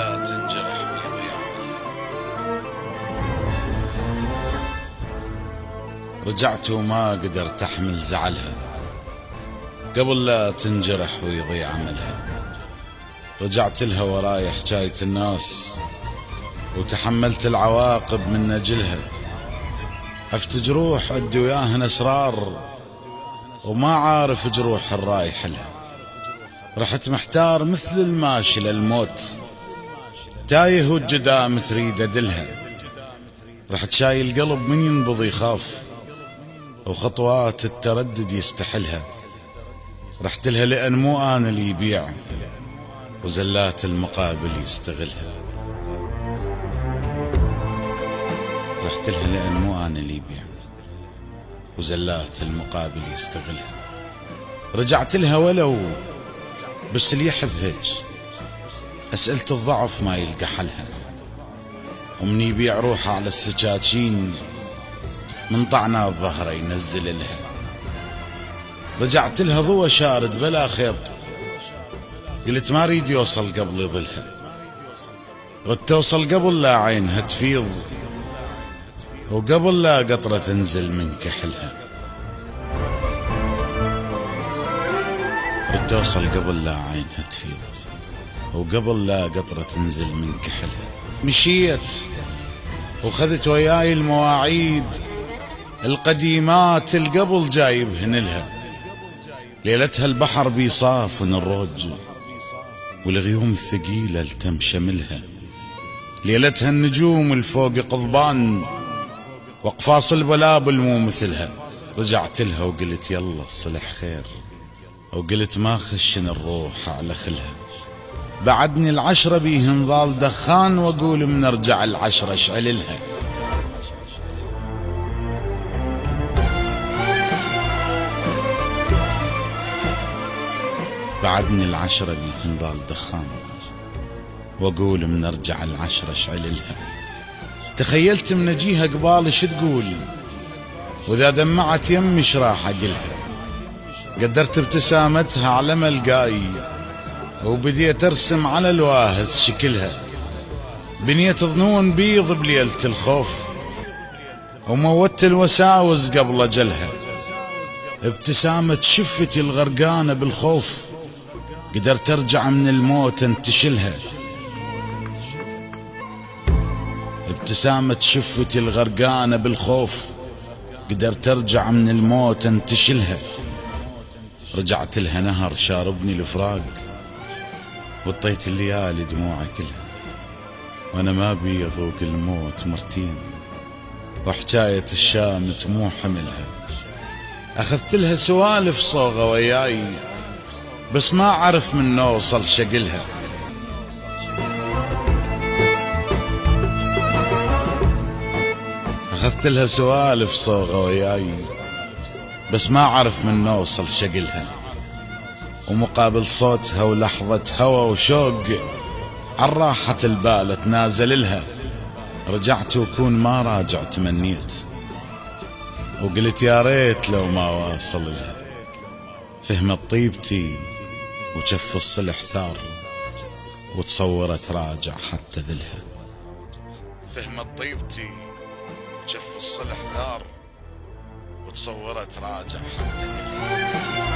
لا تنجرح ويضيع. رجعت وما قدرت أحمل زعلها قبل لا تنجرح ويضيع عملها. رجعت لها وراي حكاية الناس وتحملت العواقب من أجلها. عفت جروح أدي وياهن أسرار وما عارف جروح الرايح لها. رحت محتار مثل الماشي للموت تايه والجدام تريد أدلها. رحت شايل قلب من ينبض يخاف وخطوات التردد يستحلها. رحت لها لأن مو أنا اللي يبيع وزلات المقابل يستغلها. رحت لها لأن مو أنا اللي يبيع وزلات المقابل يستغلها. رجعت لها ولو بس اللي يحب هيج أسئلة الضعف ما يلقى حلها. ومن يبيع روحه على السكاكين من طعنات ظهره ينزل لها. رجعت لها ضوى شارد بلا خيط قلت ما ريد يوصل قبل يظلها. ردت توصل قبل لا عينها تفيض وقبل لا قطرة تنزل من كحلها. ردت توصل قبل لا عينها تفيض وقبل لا قطرة تنزل من كحلها. مشيت وخذت وياي المواعيد القديمات القبل جايبهن لها. ليلتها البحر بيصافن الروج والغيوم الثقيلة التم شملها. ليلتها النجوم الفوق قضبان واقفاص البلابل مو مثلها. رجعت لها وقلت يلا الصلح خير وقلت ما خشن الروح على خلها. بعدني العشرة بيهن ظال دخان واقول من ارجع العشرة اشعل لها. بعدني العشرة بيهن ظال دخان واقول من ارجع العشرة اشعل لها. تخيلت من اجيها قبال شو تقول واذا دمعت يمي شراح اقلها. قدرت ابتسامتها على ملقاي وبديت ارسم على الواهس شكلها. بنيت ظنون بيض بليلة الخوف وموت الوساوس قبل اجلها. ابتسامة شفتي الغرقانة بالخوف قدرت ارجع من الموت انتشلها. ابتسامة شفتي الغرقانة بالخوف قدرت ارجع من الموت انتشلها. رجعت لها نهر شاربني الفراق وطيت الليالي دموعي كلها. وانا ما بي اذوق الموت مرتين وحكاية الشامت مو حملها. اخذت لها سوالف صوغة وياي بس ما اعرف من نوصل شقلها. اخذت لها سوالف صوغة وياي بس ما اعرف من نوصل شقلها. ومقابل صوتها ولحظة هوى وشوق عالراحة البال تنازل لها. رجعت وكون ما راجع تمنيت وقلت يا ريت لو ما واصل لها. فهمت طيبتي وجف الصلح ثار وتصورت راجع حتى ذلها. فهمت طيبتي وجف الصلح ثار وتصورت راجع حتى ذلها.